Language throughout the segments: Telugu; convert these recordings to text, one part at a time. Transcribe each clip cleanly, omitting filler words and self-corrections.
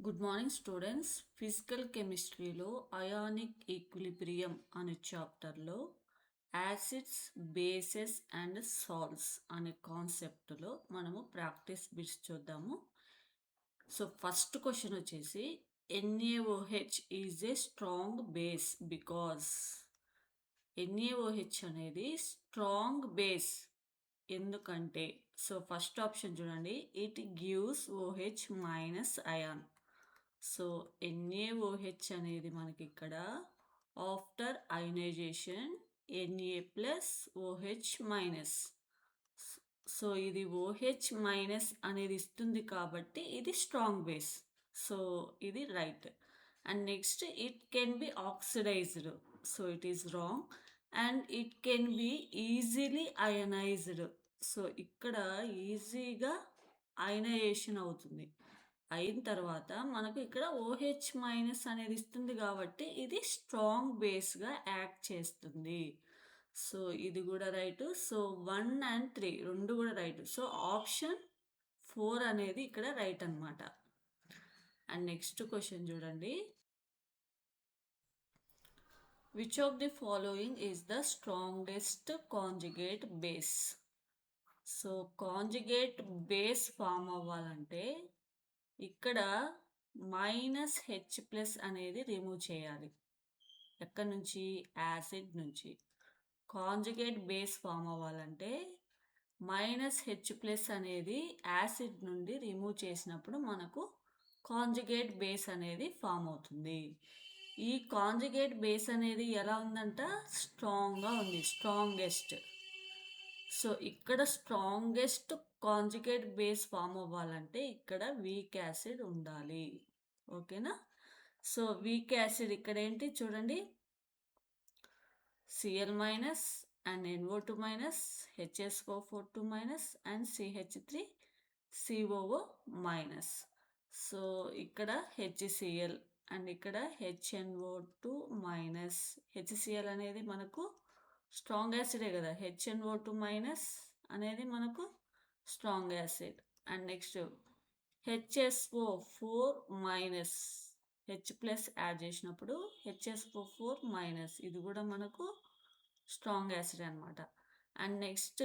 Good morning students. ఫిజికల్ కెమిస్ట్రీలో అయానిక్ ఈక్విలిబ్రియం అనే చాప్టర్లో యాసిడ్స్, బేసెస్ అండ్ సాల్ట్స్ అనే కాన్సెప్ట్లో మనము ప్రాక్టీస్ బిట్స్ చూద్దాము. సో ఫస్ట్ క్వశ్చన్ వచ్చేసి NaOH is a strong base because NaOH అనేది స్ట్రాంగ్ బేస్ ఎందుకంటే, సో ఫస్ట్ ఆప్షన్ చూడండి, it gives OH minus ion. So NaOH అనేది మనకి ఇక్కడ after ionization Na plus OH minus. So ఇది OH మైనస్ అనేది ఇస్తుంది కాబట్టి ఇది స్ట్రాంగ్ బేస్. సో ఇది right. And next it can be oxidized. So it is wrong. And it can be easily ionized. So ఇక్కడ ఈజీగా అయనైజేషన్ అవుతుంది. అయిన తర్వాత మనకు ఇక్కడ OH మైనస్ అనేది ఇస్తుంది కాబట్టి ఇది స్ట్రాంగ్ బేస్గా యాక్ట్ చేస్తుంది. సో ఇది కూడా రైట్. సో 1 and 3 రెండు కూడా రైట్. సో ఆప్షన్ 4 అనేది ఇక్కడ రైట్ అనమాట. అండ్ నెక్స్ట్ క్వశ్చన్ చూడండి, which of the following is the strongest conjugate base? So conjugate base form అవ్వాలంటే ఇక్కడ -H+ అనేది రిమూవ్ చేయాలి. ఎక్కడి నుంచి? యాసిడ్ నుంచి. కాంజుగేట్ బేస్ ఫామ్ అవ్వాలంటే -H+ అనేది యాసిడ్ నుండి రిమూవ్ చేసినప్పుడు మనకు కాంజుగేట్ బేస్ అనేది ఫామ్ అవుతుంది. ఈ కాంజుగేట్ బేస్ అనేది ఎలా ఉందంట? స్ట్రాంగ్గా ఉంది, స్ట్రాంగెస్ట్. సో ఇక్కడ స్ట్రాంగెస్ట్ కాంజుగేట్ బేస్ ఫామ్ అవ్వాలంటే ఇక్కడ వీక్ యాసిడ్ ఉండాలి. ఓకేనా? సో వీక్ యాసిడ్ ఇక్కడ ఏంటి చూడండి, Cl- and NO2-, HSO4-, and CH3COO-. So ఇక్కడ HCl అండ్ ఇక్కడ HNO2-. HCl అనేది మనకు స్ట్రాంగ్ యాసిడే కదా, HNO2- అనేది మనకు strong acid. And next HSO4-, H+ add చేసినప్పుడు HSO4-, ఇది కూడా మనకు స్ట్రాంగ్ యాసిడ్ అనమాట. And next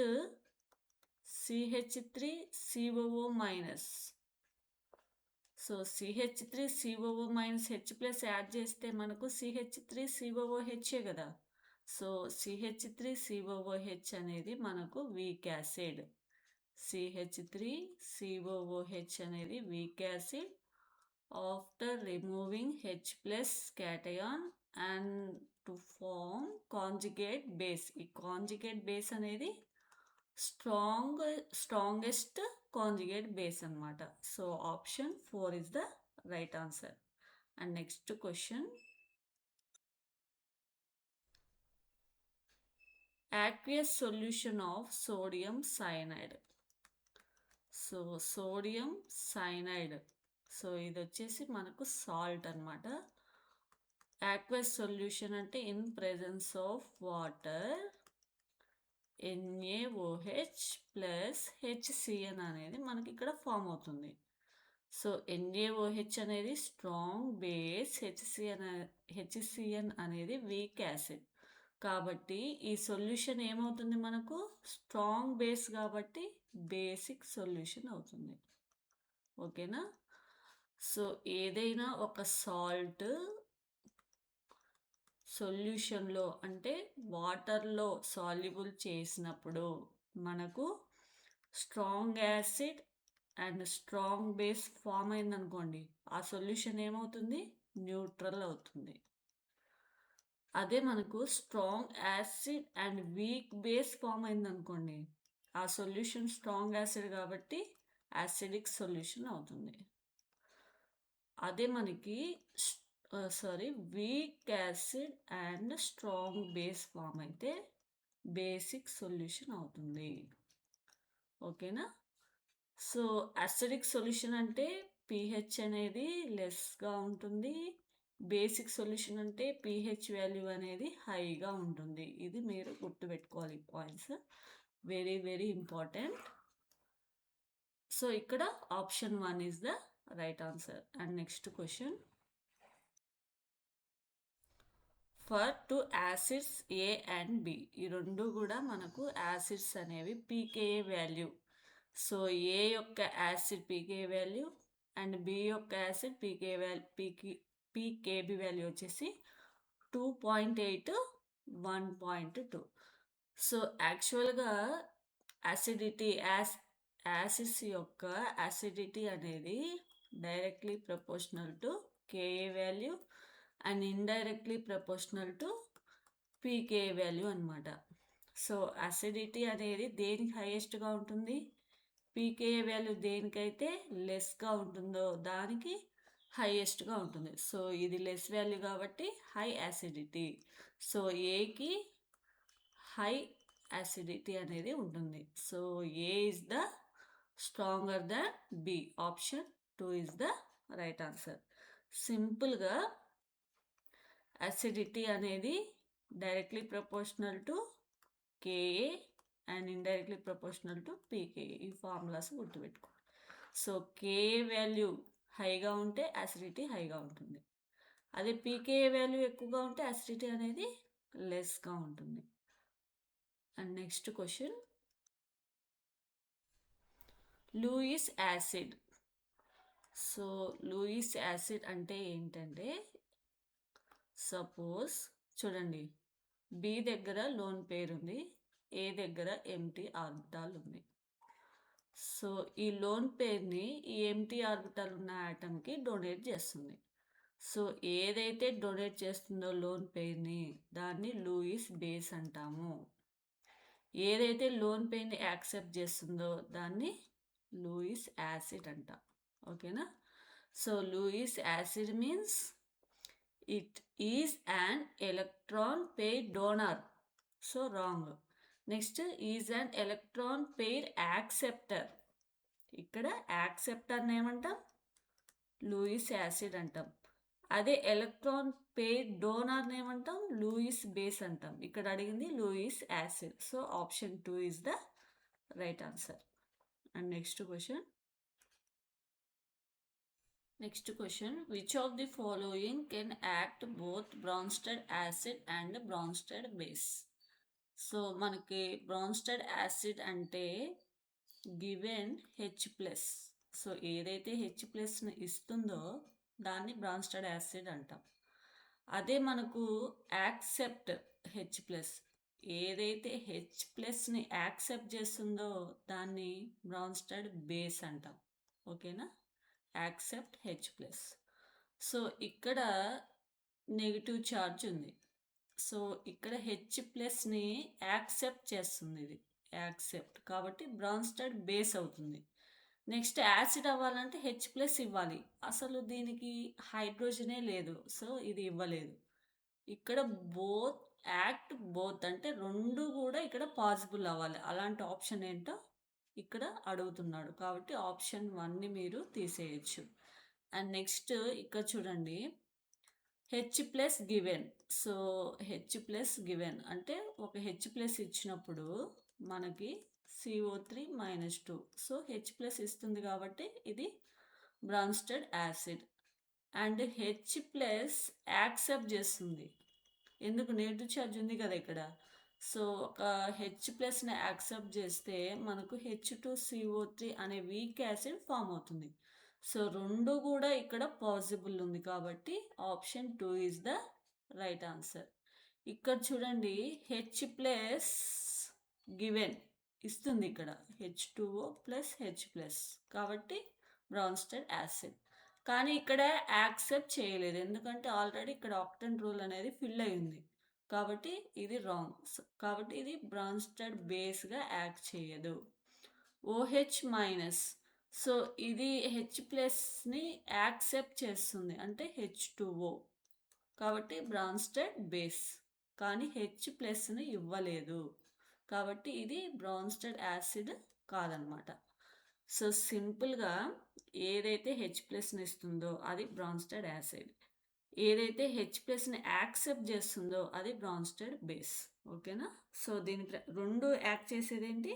CH3COO-. So CH3COO- H+ add చేస్తే మనకు CH3COOH కదా. సో CH3COOH అనేది మనకు వీక్ యాసిడ్. CH3COOH అనేది weak acid after removing H+ cation and to form conjugate base. ఈ కాంజుగేట్ బేస్ అనేది స్ట్రాంగెస్ట్ కాంజుగేట్ బేస్ అనమాట. So option 4 is the right answer. And next question, aqueous solution of sodium cyanide. So sodium cyanide, so ఇది వచ్చేసి మనకు సాల్ట్ అనమాట. aqueous సొల్యూషన్ అంటే in presence of water NaOH plus HCN అనేది మనకి ఇక్కడ ఫామ్ అవుతుంది. సో NaOH అనేది స్ట్రాంగ్ బేస్, HCN అనేది వీక్ యాసిడ్. కాబట్టి ఈ సొల్యూషన్ ఏమవుతుంది మనకు? స్ట్రాంగ్ బేస్ కాబట్టి బేసిక్ సొల్యూషన్ అవుతుంది. ఓకేనా? సో ఏదైనా ఒక సాల్ట్ సొల్యూషన్లో అంటే వాటర్లో సాల్యుబుల్ చేసినప్పుడు మనకు strong acid and strong base form అయిందనుకోండి, ఆ సొల్యూషన్ ఏమవుతుంది? న్యూట్రల్ అవుతుంది. అదే మనకు strong acid and weak base form అయిందనుకోండి, ఆ సొల్యూషన్ స్ట్రాంగ్ యాసిడ్ కాబట్టి యాసిడిక్ సొల్యూషన్ అవుతుంది. అదే మనకి weak acid and strong base form అయితే బేసిక్ సొల్యూషన్ అవుతుంది. ఓకేనా? సో యాసిడిక్ సొల్యూషన్ అంటే pH అనేది లెస్గా ఉంటుంది, బేసిక్ సొల్యూషన్ అంటే pH వాల్యూ అనేది హైగా ఉంటుంది. ఇది మీరు గుర్తుపెట్టుకోవాలి points, very very important. So ఇక్కడ option 1 is the right answer. And next question, for two acids A and B, ఈ రెండు కూడా మనకు యాసిడ్స్ అనేవి పీకేఏ వాల్యూ. సో ఏ యొక్క acid pKa value and B యొక్క యాసిడ్ పీకేబి వాల్యూ వచ్చేసి 2.8, 1.2. సో యాక్చువల్గా యాసిడ్స్ యొక్క యాసిడిటీ అనేది directly proportional to Ka value and indirectly proportional to pKa value అనమాట. సో అసిడిటీ అనేది దేనికి హైయెస్ట్గా ఉంటుంది, పీకేఏ వాల్యూ దేనికైతే లెస్గా ఉంటుందో దానికి హైయెస్ట్గా ఉంటుంది. సో ఇది లెస్ వాల్యూ కాబట్టి హై యాసిడిటీ. సో ఏకి హై యాసిడిటీ అనేది ఉంటుంది. So A is the stronger than B. Option 2 is the right answer. సింపుల్గా అసిడిటీ అనేది directly proportional to Ka and indirectly proportional to pKa. ఈ ఫార్ములాస్ గుర్తుపెట్టుకో. సో కేఏ వాల్యూ హైగా ఉంటే అసిడిటీ హైగా ఉంటుంది, అదే పీకేఏ వాల్యూ ఎక్కువగా ఉంటే అసిడిటీ అనేది లెస్గా ఉంటుంది. And next question, Lewis acid. So Lewis acid అంటే ఏంటంటే, సపోజ్ చూడండి, బి దగ్గర లోన్ పేర్ ఉంది, ఏ దగ్గర ఎంటీ ఆర్బిటాల్ ఉంది. సో ఈ లోన్ పేర్ని ఈ ఎంటీ ఆర్బిటాల్ ఉన్న ఆటంకి డొనేట్ చేస్తుంది. సో ఏదైతే డొనేట్ చేస్తుందో లోన్ పేర్ని దాన్ని లూయిస్ బేస్ అంటాము. ఏదైతే లోన్ పేర్ని యాక్సెప్ట్ చేస్తుందో దాన్ని లూయిస్ యాసిడ్ అంటాం. ఓకేనా? So Lewis acid means it is an electron pair donor. So wrong. Next, is an electron pair acceptor. ఇక్కడ యాక్సెప్టర్ని ఏమంటాం, లూయిస్ యాసిడ్ అంటాం. అదే ఎలక్ట్రాన్ పెయిర్ డోనర్ని ఏమంటాం, లూయిస్ బేస్ అంటాం. ఇక్కడ అడిగింది Lewis acid. So option 2 is the right answer. And next question, which of the following can act both Bronsted acid and Bronsted base? So మనకి బ్రాన్స్టెడ్ యాసిడ్ అంటే గివెన్ H+. సో ఏదైతే H+ని ఇస్తుందో దాన్ని బ్రాన్స్టెడ్ యాసిడ్ అంటాం. అదే మనకు యాక్సెప్ట్ H+, ఏదైతే H+ని యాక్సెప్ట్ చేస్తుందో దాన్ని బ్రాన్స్టెడ్ బేస్ అంటాం. ఓకేనా? Accept H+. సో ఇక్కడ నెగిటివ్ ఛార్జ్ ఉంది. సో ఇక్కడ H+ని యాక్సెప్ట్ చేస్తుంది, ఇది యాక్సెప్ట్ కాబట్టి బ్రాన్స్టెడ్ బేస్ అవుతుంది. నెక్స్ట్ యాసిడ్ అవ్వాలంటే H+ ఇవ్వాలి. అసలు దీనికి హైడ్రోజనే లేదు, సో ఇది ఇవ్వలేదు. ఇక్కడ బోత్ అంటే రెండు కూడా ఇక్కడ పాసిబుల్ అవ్వాలి. అలాంటి ఆప్షన్ ఏంటో ఇక్కడ అడుగుతున్నాడు కాబట్టి ఆప్షన్ 1ని మీరు తీసేయచ్చు. అండ్ నెక్స్ట్ ఇక్కడ చూడండి, H+ given. So H+ given అంటే ఒక H+ ఇచ్చినప్పుడు మనకి CO3-2. సో H+ ఇస్తుంది కాబట్టి ఇది Bronsted acid. And H+ accept చేస్తుంది, ఎందుకు, నెగిటివ్ ఛార్జ్ ఉంది కదా ఇక్కడ. సో ఒక H+ని యాక్సెప్ట్ చేస్తే మనకు H2CO3 అనే వీక్ యాసిడ్ ఫామ్ అవుతుంది. సో రెండు కూడా ఇక్కడ పాసిబుల్ ఉంది కాబట్టి option 2 is the right answer. ఇక్కడ చూడండి, H+ గివెన్ ఇస్తుంది ఇక్కడ H2O + H+, కాబట్టి బ్రాన్స్టెడ్ యాసిడ్. కానీ ఇక్కడ యాక్సెప్ట్ చేయలేదు, ఎందుకంటే ఆల్రెడీ ఇక్కడ ఆక్టెన్ రూల్ అనేది ఫిల్ అయింది కాబట్టి ఇది రాంగ్. కాబట్టి ఇది బ్రాన్స్టెడ్ బేస్గా యాక్ట్ చేయదు. OH-, సో ఇది H+ని యాక్సెప్ట్ చేస్తుంది అంటే H2O, కాబట్టి బ్రాన్స్టెడ్ బేస్, కానీ H+ని ఇవ్వలేదు కాబట్టి ఇది బ్రాన్స్టెడ్ యాసిడ్ కాదనమాట. సో సింపుల్గా ఏదైతే H+ని ఇస్తుందో అది బ్రాన్స్టెడ్ యాసిడ్, ఏదైతే H+ని యాక్సెప్ట్ చేస్తుందో అది బ్రాన్స్టెడ్ బేస్. ఓకేనా? సో దీనికి రెండు యాక్ట్ చేసేది ఏంటి,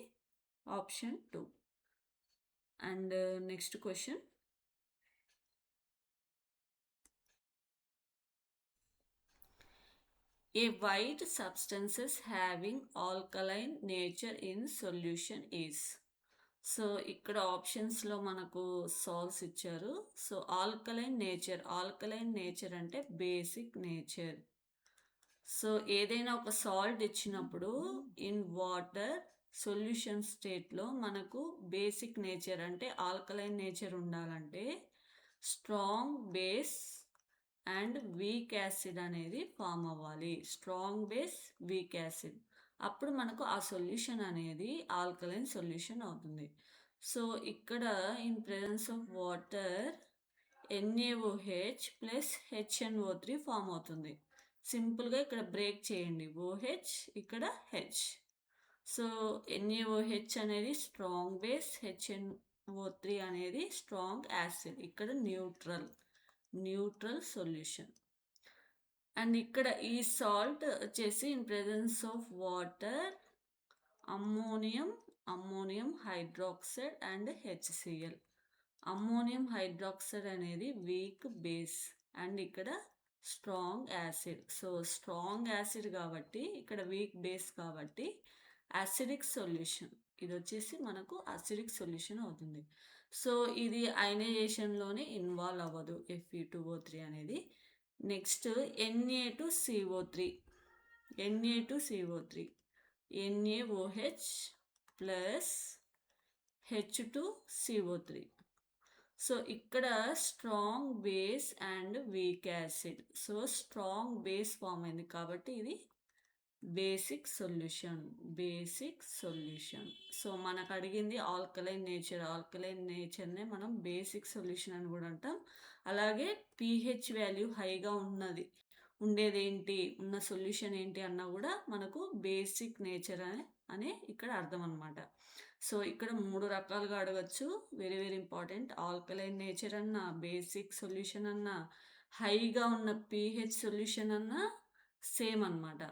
option 2. And next question, A white substances having alkaline nature in solution is. So ఇక్కడ ఆప్షన్స్లో మనకు సాల్వ్స్ ఇచ్చారు. సో ఆల్కలైన్ నేచర్ అంటే బేసిక్ నేచర్. సో ఏదైనా ఒక సాల్ట్ ఇచ్చినప్పుడు ఇన్ వాటర్ సొల్యూషన్ స్టేట్లో మనకు బేసిక్ నేచర్ అంటే ఆల్కలైన్ నేచర్ ఉండాలంటే strong base and weak acid అనేది ఫామ్ అవ్వాలి. స్ట్రాంగ్ బేస్, వీక్ యాసిడ్, అప్పుడు మనకు ఆ సొల్యూషన్ అనేది ఆల్కలైన్ సొల్యూషన్ అవుతుంది. సో ఇక్కడ in presence of water NaOH plus HNO3 form అవుతుంది. సింపుల్గా ఇక్కడ బ్రేక్ చేయండి, OH ఇక్కడ H. సో NaOH అనేది స్ట్రాంగ్ బేస్, HNO3 అనేది స్ట్రాంగ్ యాసిడ్, ఇక్కడ న్యూట్రల్ సొల్యూషన్. అండ్ ఇక్కడ ఈ సాల్ట్ వచ్చేసి in presence of water ammonium hydroxide and HCl. Ammonium hydroxide అనేది వీక్ బేస్ అండ్ ఇక్కడ strong acid. So strong acid కాబట్టి ఇక్కడ వీక్ బేస్ కాబట్టి యాసిడిక్ సొల్యూషన్, ఇది వచ్చేసి మనకు అసిడిక్ సొల్యూషన్ అవుతుంది. సో ఇది అయనైజేషన్లోనే ఇన్వాల్వ్ అవ్వదు Fe2O3 అనేది. Next Na2CO3, NaOH plus H2CO3. So ఇక్కడ strong base and weak acid. So strong base form అయింది కాబట్టి ఇది బేసిక్ సొల్యూషన్. సో మనకు అడిగింది ఆల్కలైన్ నేచర్నే మనం బేసిక్ సొల్యూషన్ అని కూడా అంటాం. అలాగే pH వాల్యూ హైగా ఉన్న సొల్యూషన్ ఏంటి అన్నా కూడా మనకు బేసిక్ నేచర్ అనే ఇక్కడ అర్థం అనమాట. సో ఇక్కడ 3 రకాలుగా అడగచ్చు. Very very important. Alkaline nature అన్నా, బేసిక్ సొల్యూషన్ అన్నా, హైగా ఉన్న pH సొల్యూషన్ అన్నా సేమ్ అనమాట.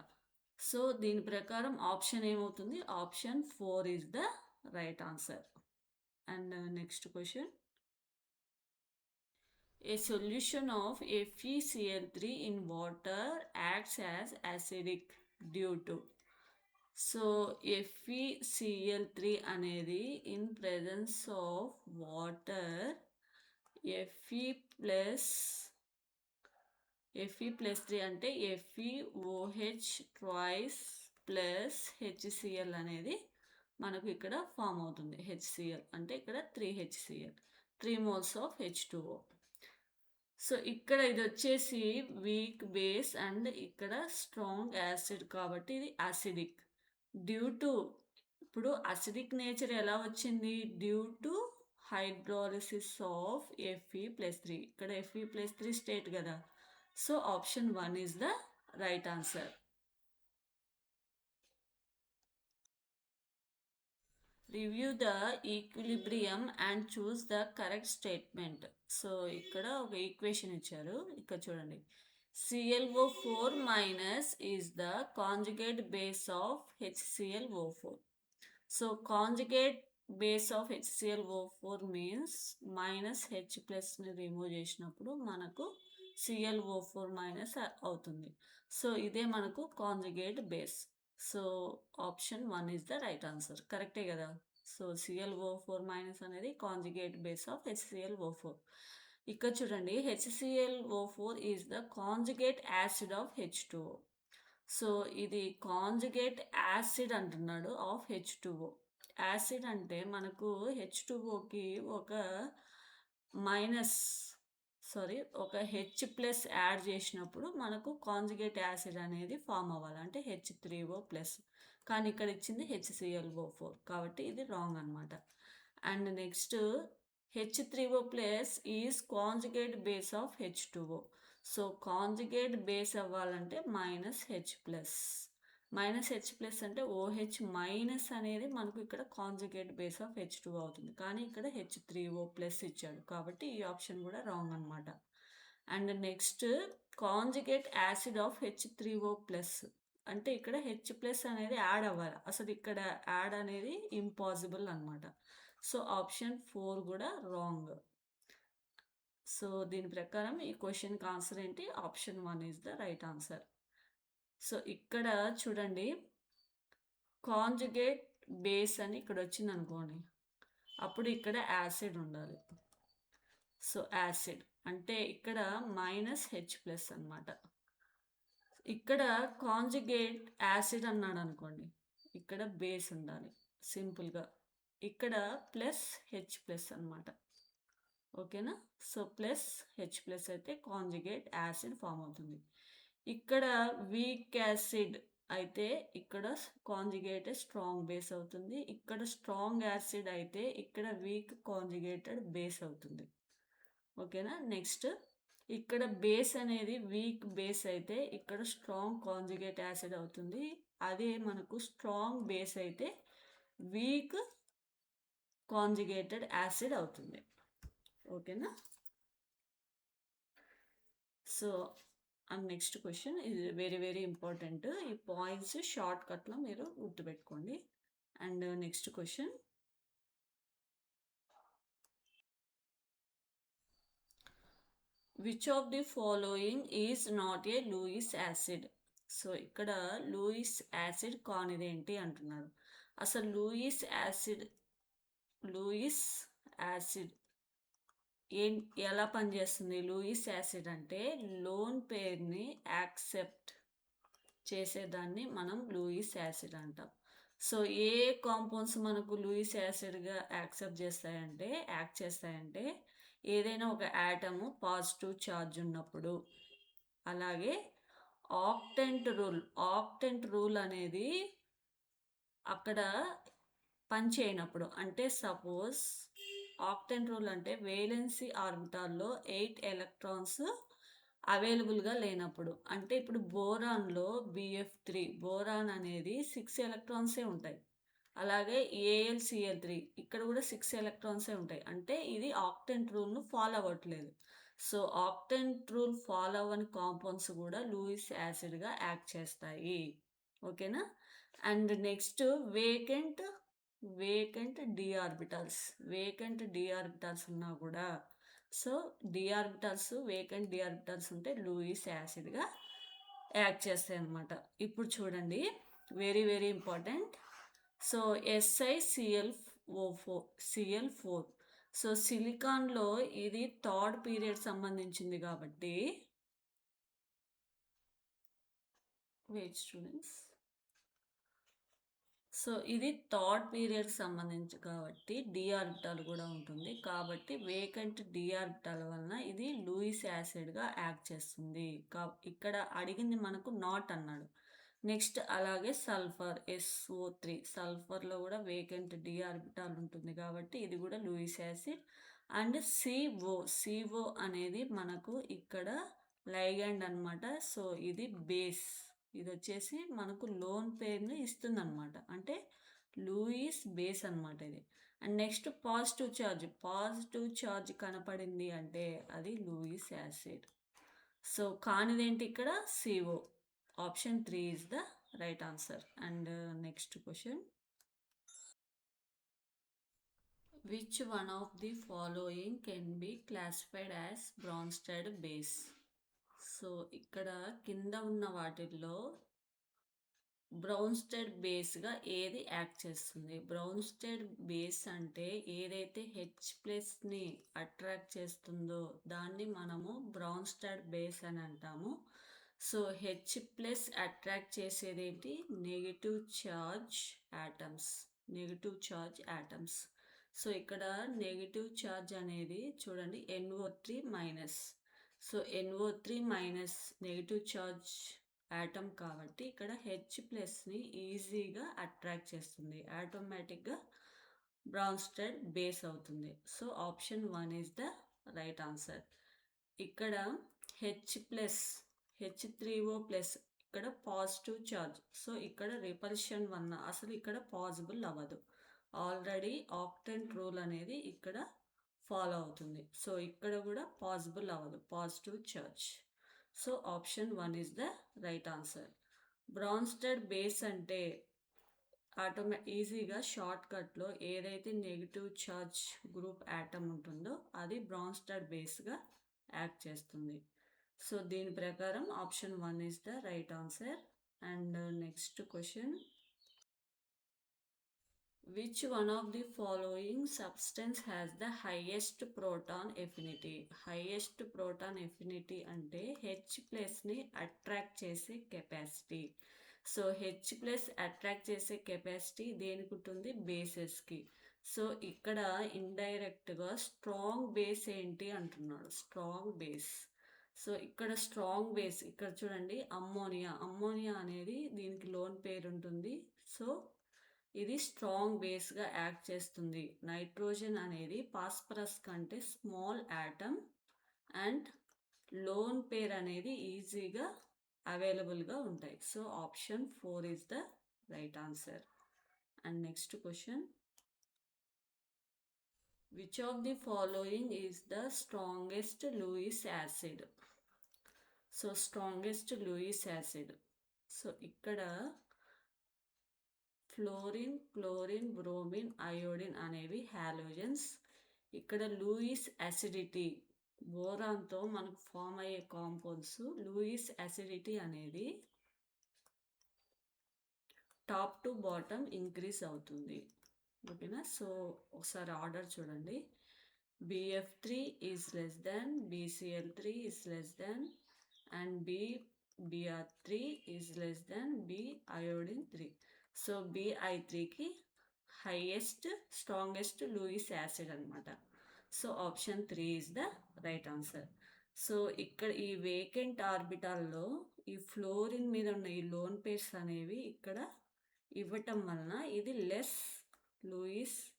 సో దీని ప్రకారం ఆప్షన్ ఏమవుతుంది? Option 4 is the right answer. And next question. A solution of FeCl3 in water acts as acidic due to. So FeCl3 అనేది in presence of water Fe plus 3 అంటే FeOH ట్వైస్ ప్లస్ HCl అనేది మనకు ఇక్కడ ఫామ్ అవుతుంది. HCl అంటే ఇక్కడ 3HCl, 3 moles of H2O. So ఇక్కడ ఇది వచ్చేసి వీక్ బేస్ అండ్ ఇక్కడ స్ట్రాంగ్ యాసిడ్ కాబట్టి ఇది యాసిడిక్. ఇప్పుడు అసిడిక్ నేచర్ ఎలా వచ్చింది? Due to hydrolysis of Fe+3. ఇక్కడ Fe+3 స్టేట్ కదా. So option 1 is the right answer. Review the equilibrium and choose the correct statement. So ఇక్కడ ఒక ఈక్వేషన్ ఇచ్చారు, ఇక్కడ చూడండి. ClO4 minus is the conjugate base of HClO4. So conjugate base of HClO4 means minus H+ని రిమూవ్ చేసినప్పుడు మనకు ClO4 మైనస్ అవుతుంది. సో ఇదే మనకు conjugate base. So option 1 is the right answer. కరెక్టే కదా. సో ClO4 మైనస్ అనేది కాంజుగేట్ బేస్ ఆఫ్ HClO4. ఇక్కడ చూడండి, HClO4 is the conjugate acid of H2O. So ఇది కాంజుగేట్ యాసిడ్ అంటున్నాడు ఆఫ్ H2O. యాసిడ్ అంటే మనకు H2Oకి ఒక H+ యాడ్ చేసినప్పుడు మనకు కాంజుగేట్ యాసిడ్ అనేది ఫామ్ అవ్వాలి, అంటే H3O+. కానీ ఇక్కడ ఇచ్చింది HClO4 కాబట్టి ఇది రాంగ్ అనమాట. And next H3O+ is conjugate base of H2O. So conjugate base అవ్వాలంటే -H+. అంటే OH మైనస్ అనేది మనకు ఇక్కడ కాంజుగేట్ బేస్ ఆఫ్ H2O అవుతుంది, కానీ ఇక్కడ H3O+ ఇచ్చాడు కాబట్టి ఈ ఆప్షన్ కూడా రాంగ్ అనమాట. And next conjugate acid of H3O+, అంటే ఇక్కడ H+ అనేది యాడ్ అవ్వాలి, అసలు ఇక్కడ యాడ్ అనేది ఇంపాసిబుల్ అనమాట. సో ఆప్షన్ 4 కూడా రాంగ్. సో దీని ప్రకారం ఈ క్వశ్చన్కి ఆన్సర్ ఏంటి? Option 1 is the right answer. So ఇక్కడ చూడండి, కాంజుగేట్ బేస్ అని ఇక్కడ వచ్చిందనుకోండి, అప్పుడు ఇక్కడ యాసిడ్ ఉండాలి. సో యాసిడ్ అంటే ఇక్కడ -H+ అనమాట. ఇక్కడ కాంజుగేట్ యాసిడ్ అన్నాడు అనుకోండి, ఇక్కడ బేస్ ఉండాలి సింపుల్గా. ఇక్కడ +H+ అనమాట. ఓకేనా? సో +H+ అయితే కాంజుగేట్ యాసిడ్ ఫామ్ అవుతుంది. ఇక్కడ వీక్ యాసిడ్ అయితే ఇక్కడ కాంజుగేటెడ్ స్ట్రాంగ్ బేస్ అవుతుంది. ఇక్కడ స్ట్రాంగ్ యాసిడ్ అయితే ఇక్కడ వీక్ కాంజుగేటెడ్ బేస్ అవుతుంది. ఓకేనా? నెక్స్ట్ ఇక్కడ బేస్ అనేది వీక్ బేస్ అయితే ఇక్కడ స్ట్రాంగ్ కాంజుగేట్ యాసిడ్ అవుతుంది. అదే మనకు స్ట్రాంగ్ బేస్ అయితే వీక్ కాంజుగేటెడ్ యాసిడ్ అవుతుంది. ఓకేనా? సో అండ్ నెక్స్ట్ క్వశ్చన్ ఇది వెరీ వెరీ ఇంపార్టెంట్. ఈ పాయింట్స్ షార్ట్ కట్లో మీరు గుర్తుపెట్టుకోండి. And next question, which of the following is not a Lewis acid? So ఇక్కడ లూయిస్ యాసిడ్ కానిదేంటి అంటున్నాడు. అసలు లూయిస్ యాసిడ్ ఎలా పనిచేస్తుంది? లూయిస్ యాసిడ్ అంటే లోన్ పేర్ని యాక్సెప్ట్ చేసేదాన్ని మనం లూయిస్ యాసిడ్ అంటాం. సో ఏ కాంపౌండ్స్ మనకు లూయిస్ యాసిడ్గా యాక్ట్ చేస్తాయంటే ఏదైనా ఒక యాటము పాజిటివ్ ఛార్జ్ ఉన్నప్పుడు, అలాగే ఆక్టెంట్ రూల్ అనేది అక్కడ పనిచేయనప్పుడు. అంటే సపోజ్ ఆక్టెంట్ రూల్ అంటే వేలెన్సీ ఆర్బిటాల్లో 8 ఎలక్ట్రాన్స్ అవైలబుల్గా లేనప్పుడు. అంటే ఇప్పుడు బోరాన్లో BF3 బోరాన్ అనేది 6 ఎలక్ట్రాన్సే ఉంటాయి. అలాగే AlCl3 ఇక్కడ కూడా 6 ఎలక్ట్రాన్సే ఉంటాయి. అంటే ఇది ఆక్టెంట్ రూల్ను ఫాలో అవ్వట్లేదు. సో ఆక్టెంట్ రూల్ ఫాలో అవ్వని కాంపౌండ్స్ కూడా లూయిస్ యాసిడ్గా యాక్ట్ చేస్తాయి. ఓకేనా? And next vacant d orbitals ఉన్నా కూడా, సో వేకెంట్ d ఆర్బిటాల్స్ ఉంటే లూయిస్ యాసిడ్గా యాక్ట్ చేస్తాయి అన్నమాట. ఇప్పుడు చూడండి, very very important. So SiCl4. So సిలికాన్లో ఇది థర్డ్ పీరియడ్ సంబంధించింది కాబట్టి, వెయిట్ స్టూడెంట్స్, సో ఇది థర్డ్ పీరియడ్ సంబంధించి కాబట్టి డి ఆర్బిటాల్ కూడా ఉంటుంది. కాబట్టి వేకెంట్ డి ఆర్బిటాల్ వలన ఇది లూయిస్ యాసిడ్గా యాక్ట్ చేస్తుంది. ఇక్కడ అడిగింది మనకు నాట్ అన్నాడు. నెక్స్ట్ అలాగే సల్ఫర్ SO3, సల్ఫర్లో కూడా వేకెంట్ డి ఆర్బిటాల్ ఉంటుంది కాబట్టి ఇది కూడా లూయిస్ యాసిడ్. అండ్ CO అనేది మనకు ఇక్కడ లైగండ్ అనమాట. సో ఇది బేస్, ఇది వచ్చేసి మనకు లోన్ పేర్ని ఇస్తుంది అనమాట. అంటే లూయిస్ బేస్ అనమాట ఇది. అండ్ నెక్స్ట్ పాజిటివ్ ఛార్జ్ కనపడింది అంటే అది లూయిస్ యాసిడ్. సో కానిదేంటి ఇక్కడ? CO. Option 3 is the right answer. And next question, which one of the following can be classified as Bronsted base? So ఇక్కడ కింద ఉన్న వాటిల్లో బ్రౌన్స్టెడ్ బేస్గా ఏది యాక్ట్ చేస్తుంది? బ్రౌన్స్టెడ్ బేస్ అంటే ఏదైతే H+ని అట్రాక్ట్ చేస్తుందో దాన్ని మనము బ్రౌన్స్టెడ్ బేస్ అని అంటాము. సో H+ అట్రాక్ట్ చేసేది ఏంటి? Negative charge atoms. సో ఇక్కడ నెగిటివ్ ఛార్జ్ అనేది చూడండి NO3-. So NO3- negative charge atom కాబట్టి ఇక్కడ H+ని ఈజీగా అట్రాక్ట్ చేస్తుంది, ఆటోమేటిక్గా బ్రౌన్స్టెడ్ బేస్ అవుతుంది. So option 1 is the right answer. ఇక్కడ H3O+, ఇక్కడ పాజిటివ్ ఛార్జ్. సో ఇక్కడ రిపల్షన్ వల్ల అసలు ఇక్కడ పాసిబుల్ అవ్వదు. ఆల్రెడీ ఆక్టెంట్ రూల్ అనేది ఇక్కడ ఫాలో అవుతుంది. సో ఇక్కడ కూడా పాసిబుల్ అవ్వదు, positive charge. So option 1 is the right answer. Bronsted base అంటే ఈజీగా షార్ట్ కట్లో ఏదైతే నెగిటివ్ ఛార్జ్ గ్రూప్ యాటమ్ ఉంటుందో అది బ్రాన్స్టెడ్ బేస్గా యాక్ట్ చేస్తుంది. సో దీని ప్రకారం option 1 is the right answer. And next question. Which one of the following substance has the highest proton affinity? Highest proton affinity అంటే H+ని అట్రాక్ట్ చేసే కెపాసిటీ. సో H+ అట్రాక్ట్ చేసే కెపాసిటీ దేనికి ఉంటుంది? బేసెస్కి. సో ఇక్కడ ఇండైరెక్ట్గా స్ట్రాంగ్ బేస్ ఏంటి అంటున్నాడు, స్ట్రాంగ్ బేస్. సో ఇక్కడ స్ట్రాంగ్ బేస్ ఇక్కడ చూడండి, అమ్మోనియా. అమ్మోనియా అనేది దీనికి లోన్ పేరు ఉంటుంది. సో ఇది స్ట్రాంగ్ బేస్గా యాక్ట్ చేస్తుంది. నైట్రోజన్ అనేది ఫాస్ఫరస్ కంటే small atom and lone pair అనేది ఈజీగా అవైలబుల్గా ఉంటాయి. So option 4 is the right answer. And next question. Which of the following is the strongest Lewis acid? So strongest Lewis acid. So ఇక్కడ ఫ్లోరిన్, క్లోరిన్, బ్రోమిన్, అయోడిన్ అనేవి హాలోజన్స్. ఇక్కడ లూయిస్ అసిడిటీ బోరాన్తో మనకు ఫామ్ అయ్యే కాంపౌండ్స్. లూయిస్ అసిడిటీ అనేది టాప్ టు బాటమ్ ఇంక్రీజ్ అవుతుంది. ఓకేనా? సో ఒకసారి ఆర్డర్ చూడండి. BF3 is less than, BCl3 is less than, and BR3 is less than Biodine 3. So Bi3కి హైయెస్ట్ స్ట్రాంగెస్ట్ లూయిస్ యాసిడ్ అనమాట. So option 3 is the right answer. So ఇక్కడ ఈ వేకెంట్ ఆర్బిటాల్లో ఈ ఫ్లోరిన్ మీద ఉన్న ఈ లోన్ పేర్స్ అనేవి ఇక్కడ ఇవ్వటం వలన ఇది లెస్ లూయిస్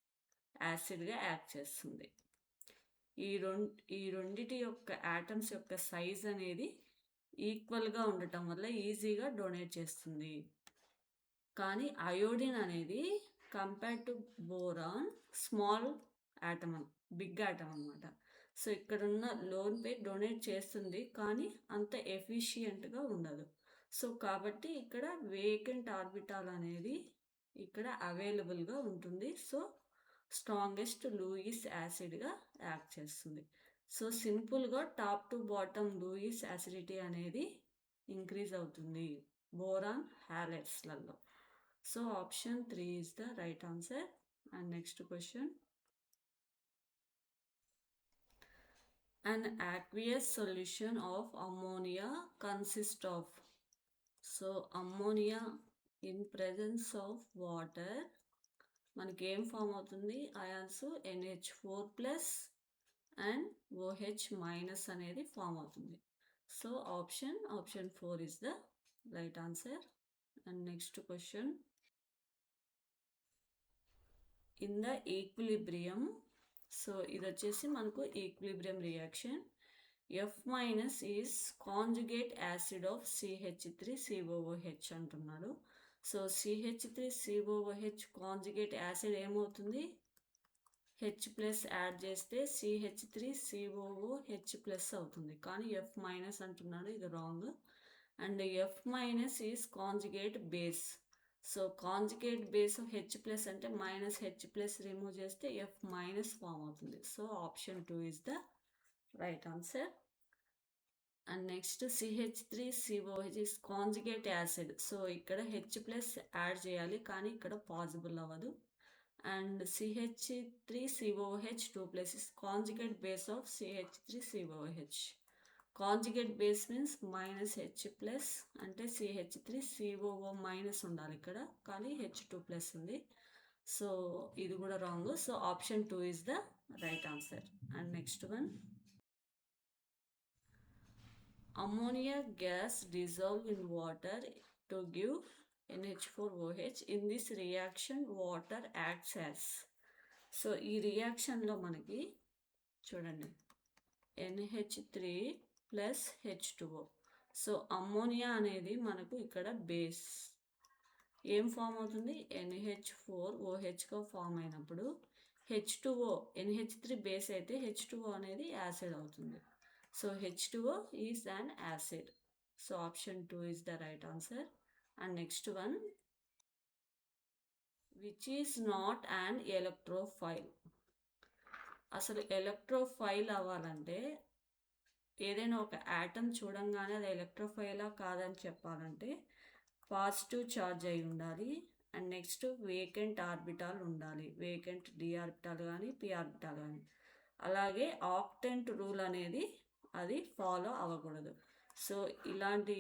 యాసిడ్గా యాక్ట్ చేస్తుంది. ఈ రెండిటి యొక్క యాటమ్స్ యొక్క సైజ్ అనేది ఈక్వల్గా ఉండటం వల్ల ఈజీగా డొనేట్ చేస్తుంది. కానీ అయోడిన్ అనేది compare to boron small atom, big atom అనమాట. సో ఇక్కడ ఉన్న లోన్ పేర్ డొనేట్ చేస్తుంది కానీ అంత ఎఫిషియెంట్గా ఉండదు. సో కాబట్టి ఇక్కడ వేకెంట్ ఆర్బిటాల్ అనేది ఇక్కడ అవైలబుల్గా ఉంటుంది. సో స్ట్రాంగెస్ట్ లూయిస్ యాసిడ్గా యాక్ట్ చేస్తుంది. సో సింపుల్గా top to bottom Lewis acidity అనేది ఇంక్రీజ్ అవుతుంది బోరాన్ హ్యాలైడ్స్లలో. So option 3 is the right answer. And next question. An aqueous solution of ammonia consists of. So ammonia in presence of water మనకి ఏం ఫామ్ అవుతుంది? అయాన్స్ NH4+ అండ్ OH- అనేది ఫామ్ అవుతుంది. So option 4 is the right answer. And next question. In the equilibrium, so ఇది వచ్చేసి మనకు equilibrium reaction. F- is conjugate acid of CH3COOH అంటున్నాడు. సో CH3COOH కాంజుగేట్ యాసిడ్ ఏమవుతుంది? H+ యాడ్ చేస్తే CH3COOH+ అవుతుంది. కానీ F- అంటున్నాడు, ఇది wrong. And F- is conjugate base. So conjugate base H+ అంటే -H+ రిమూవ్ చేస్తే F- ఫామ్ అవుతుంది. So option 2 is the right answer. And next CH3COOH is conjugate acid. So ఇక్కడ H+ యాడ్ చేయాలి కానీ ఇక్కడ పాసిబుల్ అవ్వదు. And CH3COOH 2+ is conjugate base of CH3COOH. Conjugate base means -H+ అంటే CH3COO- ఉండాలి ఇక్కడ, కానీ H2+ ఉంది. సో ఇది కూడా wrong. So option 2 is the right answer. And next one. Ammonia gas dissolve in water to give NH4OH. In this reaction water acts as. So ఈ రియాక్షన్లో మనకి చూడండి NH3 + H2O. సో అమ్మోనియా అనేది మనకు ఇక్కడ బేస్ ఏం ఫామ్ అవుతుంది? NH4OHగా ఫామ్ అయినప్పుడు H2O, NH3 బేస్ అయితే H2O అనేది యాసిడ్ అవుతుంది. So H2O is an acid. So option 2 is the right answer. And next one. Which is not an electrophile? అసలు ఎలక్ట్రోఫైల్ అవ్వాలంటే ఏదైనా ఒక యాటమ్ చూడంగానే అది ఎలక్ట్రోఫైలా కాదని చెప్పాలంటే పాజిటివ్ ఛార్జ్ అయి ఉండాలి. అండ్ నెక్స్ట్ వేకెంట్ ఆర్బిటాల్ ఉండాలి. వేకెంట్ డి ఆర్బిటాల్ కానీ పి ఆర్బిటాల్ కానీ. అలాగే ఆక్టెంట్ రూల్ అనేది అది ఫాలో అవ్వకూడదు. సో ఇలాంటి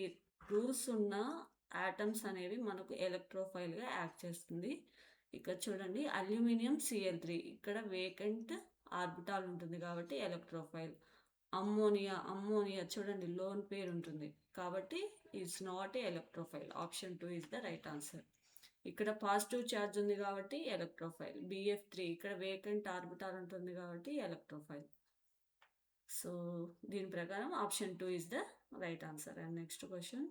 రూల్స్ ఉన్న యాటమ్స్ అనేవి మనకు ఎలక్ట్రోఫైల్గా యాక్ట్ చేస్తుంది. ఇక్కడ చూడండి అల్యూమినియం Cl3 ఇక్కడ వేకెంట్ ఆర్బిటాల్ ఉంటుంది కాబట్టి ఎలక్ట్రోఫైల్. అమ్మోనియా చూడండి లోన్ పేరు ఉంటుంది కాబట్టి is not a electrophile. Option 2 is the right answer. ఇక్కడ పాజిటివ్ ఛార్జ్ ఉంది కాబట్టి ఎలక్ట్రోఫైల్. BF3 ఇక్కడ వేకెంట్ ఆర్బిటాల్ ఉంటుంది కాబట్టి ఎలక్ట్రోఫైల్. సో దీని ప్రకారం option 2 is the right answer. And next question,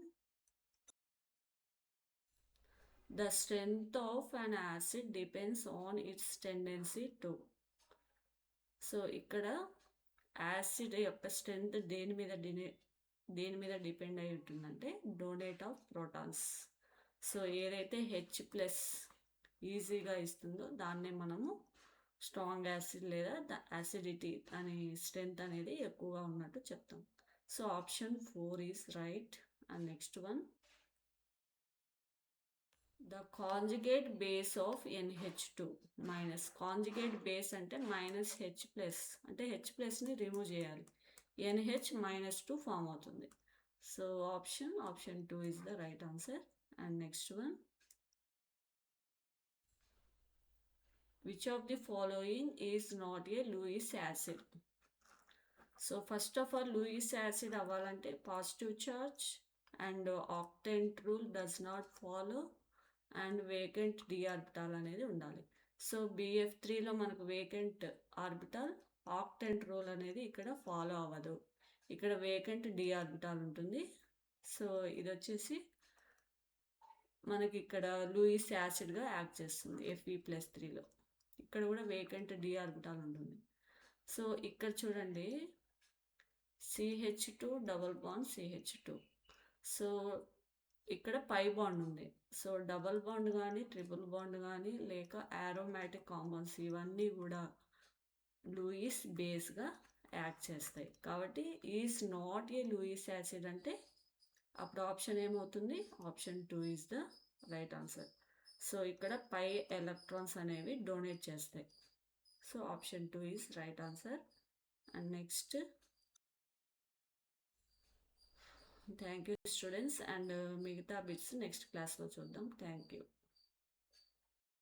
the strength of an acid depends on it's tendency to. So ఇక్కడ యాసిడ్ యొక్క స్ట్రెంగ్త్ దేని మీద డిపెండ్ అయి ఉంటుందంటే డొనేట్ ఆఫ్ ప్రోటాన్స్. సో ఏదైతే H+ ఈజీగా ఇస్తుందో దాన్నే మనము స్ట్రాంగ్ యాసిడ్ లేదా యాసిడిటీ అనే స్ట్రెంగ్త్ అనేది ఎక్కువగా ఉన్నట్టు చెప్తాం. So option 4 is right. And next one, the conjugate base of NH2 minus. Conjugate base అంటే -H+, అంటే H+ని రిమూవ్ చేయాలి. NH-2 ఫామ్ అవుతుంది. So option 2 is the right answer. And next one, which of the following is not a Lewis acid? So first of all Lewis acid అవ్వాలంటే positive charge and octet rule does not follow and vacant D orbital అనేది ఉండాలి. సో BF3లో మనకు వేకెంట్ ఆర్బిటాల్, ఆక్టెంట్ రూల్ అనేది ఇక్కడ ఫాలో అవ్వదు. ఇక్కడ వేకెంట్ డి ఆర్బిటాల్ ఉంటుంది. సో ఇది వచ్చేసి మనకి ఇక్కడ లూయిస్ యాసిడ్గా యాక్ట్ చేస్తుంది Fe+3లో. ఇక్కడ కూడా వేకెంట్ డి ఆర్బిటాల్ ఉంటుంది. సో ఇక్కడ చూడండి CH2 double bond CH2. So ఇక్కడ పై బాండ్ ఉంది. సో డబుల్ బాండ్ కానీ ట్రిపుల్ బాండ్ కానీ లేక ఆరోమాటిక్ కాంపౌండ్స్ ఇవన్నీ కూడా లూయిస్ బేస్గా యాక్ట్ చేస్తాయి. కాబట్టి is not a Lewis acid అంటే అప్పుడు ఆప్షన్ ఏమవుతుంది? Option 2 is the right answer. So ఇక్కడ పై ఎలక్ట్రాన్స్ అనేవి డొనేట్ చేస్తాయి. So option 2 is right answer. And next, thank you students. And మిగతా బిట్స్ నెక్స్ట్ క్లాస్లో చూద్దాం. Thank you.